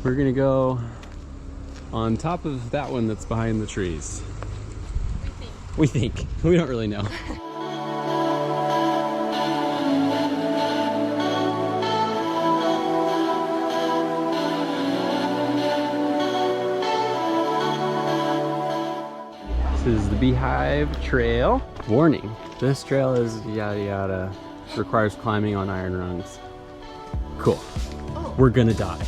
We're gonna go on top of that one that's behind the trees. We think. We don't really know. This is the Beehive Trail. Warning, this trail is yada yada. Requires climbing on iron rungs. Cool. We're gonna die.